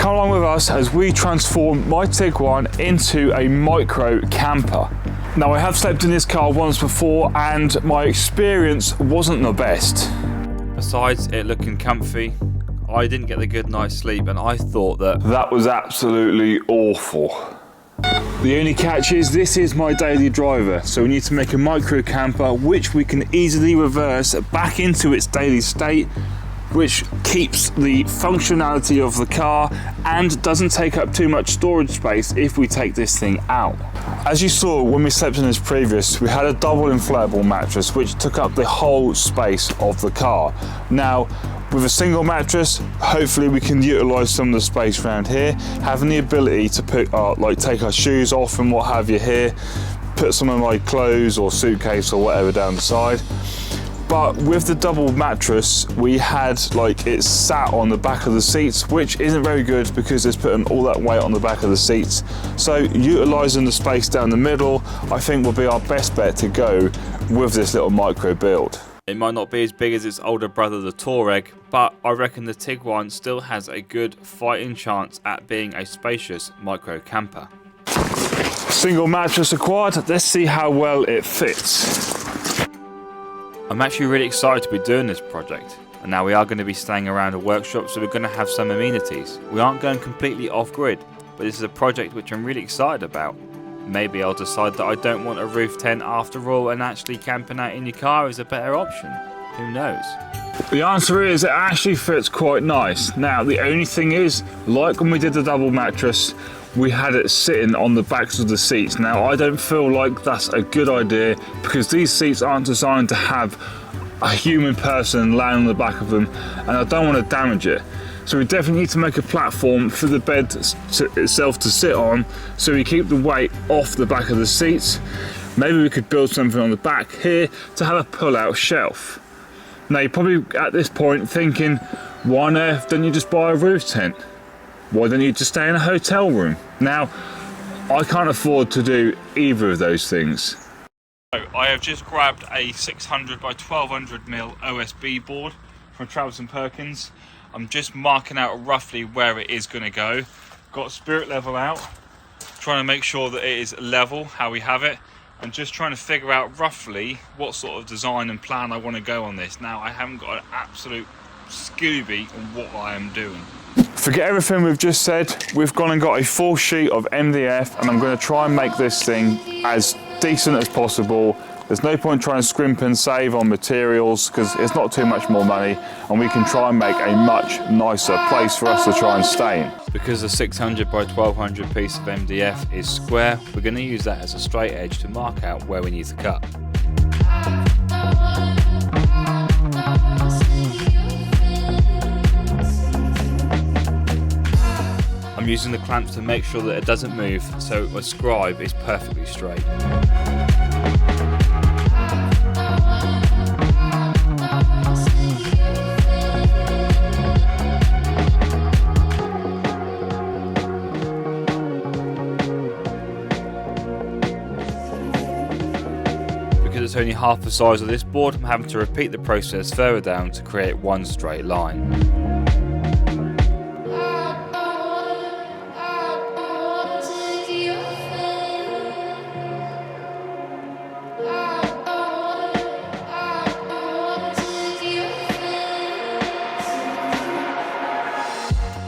come along with us as we transform my Tiguan into a micro camper. Now, I have slept in this car once before and my experience wasn't the best. Besides it looking comfy, I didn't get the good night's sleep and I thought that was absolutely awful. The only catch is this is my daily driver, so we need to make a micro camper which we can easily reverse back into its daily state, which keeps the functionality of the car and doesn't take up too much storage space if we take this thing out. As you saw when we slept in this previous, we had a double inflatable mattress which took up the whole space of the car. Now, with a single mattress, hopefully we can utilise some of the space around here, having the ability to put take our shoes off and what have you here, put some of my clothes or suitcase or whatever down the side. But with the double mattress, we had it sat on the back of the seats, which isn't very good because it's putting all that weight on the back of the seats. So utilising the space down the middle, I think will be our best bet to go with this little micro build. it might not be as big as its older brother the Touareg, but I reckon the Tiguan still has a good fighting chance at being a spacious micro camper. Single mattress acquired, let's see how well it fits. I'm actually really excited to be doing this project, and now we are going to be staying around a workshop, so we're going to have some amenities. We aren't going completely off grid, but this is a project which I'm really excited about. Maybe I'll decide that I don't want a roof tent after all, and actually camping out in your car is a better option. Who knows? The answer is it actually fits quite nice. Now the only thing is, like when we did the double mattress, we had it sitting on the backs of the seats. Now I don't feel like that's a good idea because these seats aren't designed to have a human person laying on the back of them, and I don't want to damage it. So we definitely need to make a platform for the bed itself to sit on, so we keep the weight off the back of the seats. Maybe we could build something on the back here to have a pull-out shelf. Now you're probably at this point thinking, why on earth don't you just buy a roof tent? Why don't you just stay in a hotel room? Now, I can't afford to do either of those things. So I have just grabbed a 600 by 1200mm OSB board from Travis & Perkins. I'm just marking out roughly where it is going to go. Got spirit level out, trying to make sure that it is level, how we have it, and just trying to figure out roughly what sort of design and plan I want to go on this. Now, I haven't got an absolute Scooby on what I am doing. Forget everything we've just said. We've gone and got a full sheet of MDF, and I'm going to try and make this thing as decent as possible. There's no point trying to scrimp and save on materials because it's not too much more money, and we can try and make a much nicer place for us to try and stay in. Because the 600 by 1200 piece of MDF is square, we're going to use that as a straight edge to mark out where we need to cut. I'm using the clamps to make sure that it doesn't move, so my scribe is perfectly straight. Because it's only half the size of this board, I'm having to repeat the process further down to create one straight line.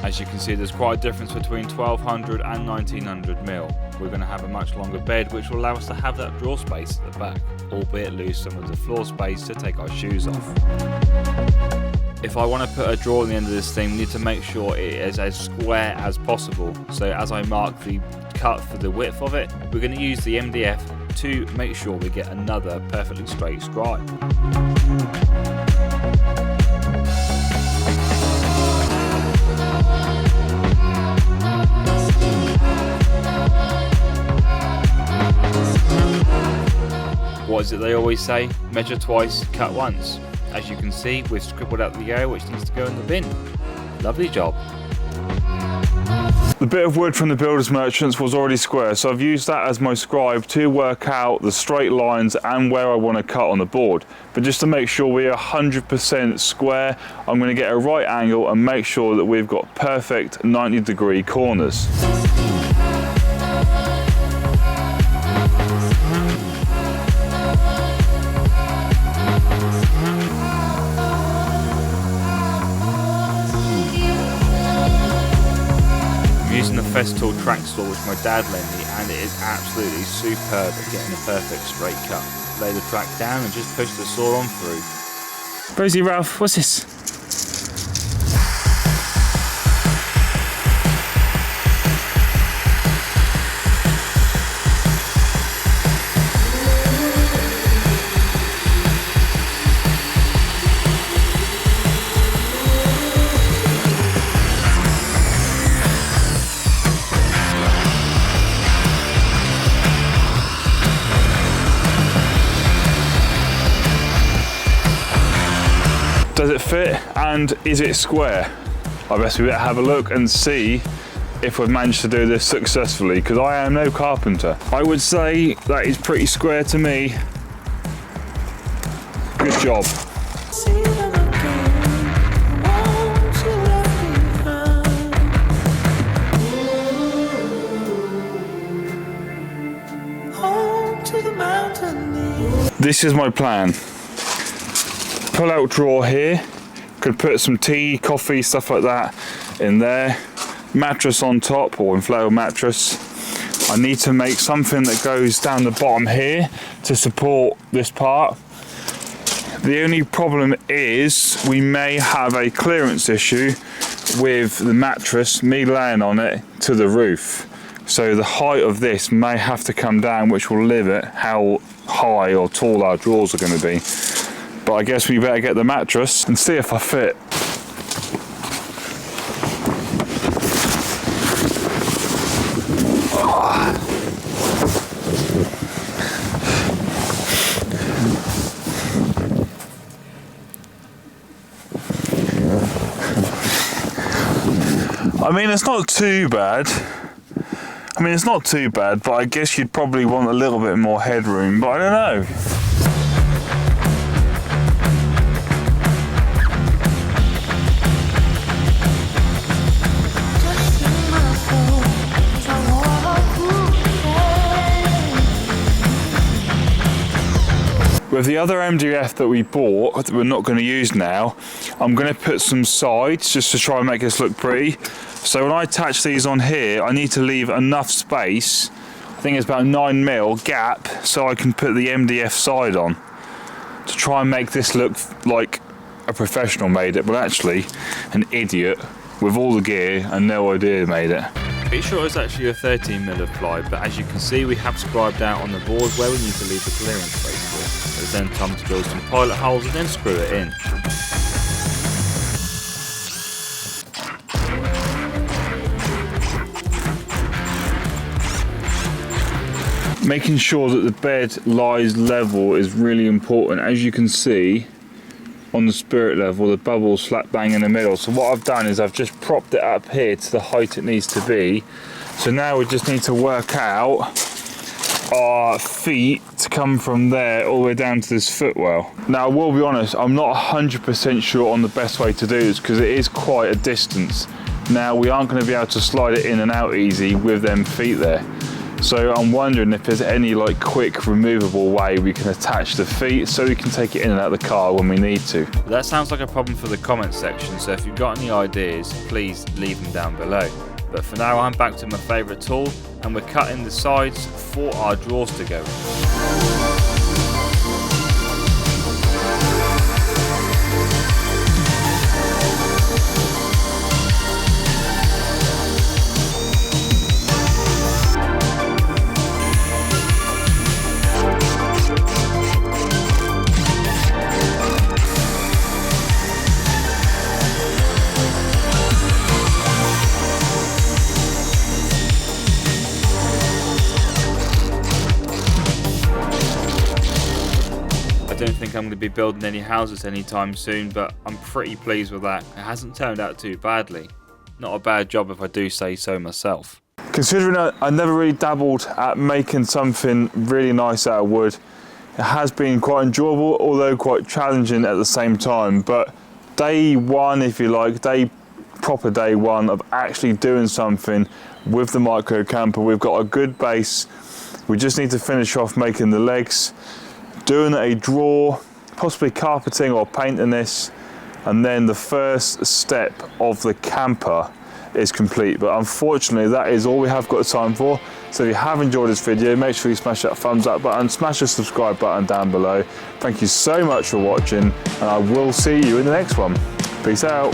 As you can see, there's quite a difference between 1200 and 1900mm. We're going to have a much longer bed, which will allow us to have that drawer space at the back, albeit lose some of the floor space to take our shoes off. If I want to put a drawer on the end of this thing, we need to make sure it is as square as possible. So as I mark the cut for the width of it, we're going to use the MDF to make sure we get another perfectly straight scribe. What is it they always say? Measure twice, cut once. As you can see, we've scribbled out the area which needs to go in the bin. Lovely job. The bit of wood from the builder's merchants was already square, so I've used that as my scribe to work out the straight lines and where I want to cut on the board. But just to make sure we're 100% square, I'm going to get a right angle and make sure that we've got perfect 90-degree corners. Using the Festool track saw which my dad lent me, and it is absolutely superb at getting a perfect straight cut. Lay the track down and just push the saw on through. Rosie, Ralph, what's this? Does it fit and is it square? I guess we better have a look and see if we've managed to do this successfully, because I am no carpenter. I would say that is pretty square to me. Good job. This is my plan. Pull out drawer here, could put some tea, coffee, stuff like that in there. Mattress on top, or inflatable mattress. I need to make something that goes down the bottom here to support this part. The only problem is we may have a clearance issue with the mattress, me laying on it, to the roof. So the height of this may have to come down, which will limit how high or tall our drawers are going to be. But I guess we better get the mattress and see if I fit. I mean, it's not too bad. But I guess you'd probably want a little bit more headroom, but I don't know. With the other MDF that we bought, that we're not going to use now, I'm going to put some sides just to try and make this look pretty. So when I attach these on here, I need to leave enough space, I think it's about 9mm gap, so I can put the MDF side on to try and make this look like a professional made it, but actually an idiot with all the gear and no idea made it. Pretty sure it's actually a 13mm of ply, but as you can see we have scribed out on the board where we need to leave the clearance space for. It's then time to build some pilot holes and then screw it in. Making sure that the bed lies level is really important. As you can see on the spirit level, the bubble's slap bang in the middle. So what I've done is I've just propped it up here to the height it needs to be. So now we just need to work out our feet to come from there all the way down to this footwell. Now I will be honest, I'm not 100% sure on the best way to do this because it is quite a distance. Now we aren't going to be able to slide it in and out easy with them feet there. So I'm wondering if there's any like quick removable way we can attach the feet so we can take it in and out of the car when we need to. That sounds like a problem for the comments section, so if you've got any ideas, please leave them down below. But for now I'm back to my favourite tool and we're cutting the sides for our drawers to go in. I don't think I'm going to be building any houses anytime soon, but I'm pretty pleased with that. It hasn't turned out too badly. Not a bad job if I do say so myself. Considering I never really dabbled at making something really nice out of wood, it has been quite enjoyable, although quite challenging at the same time. But day one, if you like, proper day one of actually doing something with the micro camper, we've got a good base. We just need to finish off making the legs, doing a drawer, possibly carpeting or painting this, and then the first step of the camper is complete. But unfortunately, that is all we have got time for. So if you have enjoyed this video, make sure you smash that thumbs up button, smash the subscribe button down below. Thank you so much for watching, and I will see you in the next one. Peace out.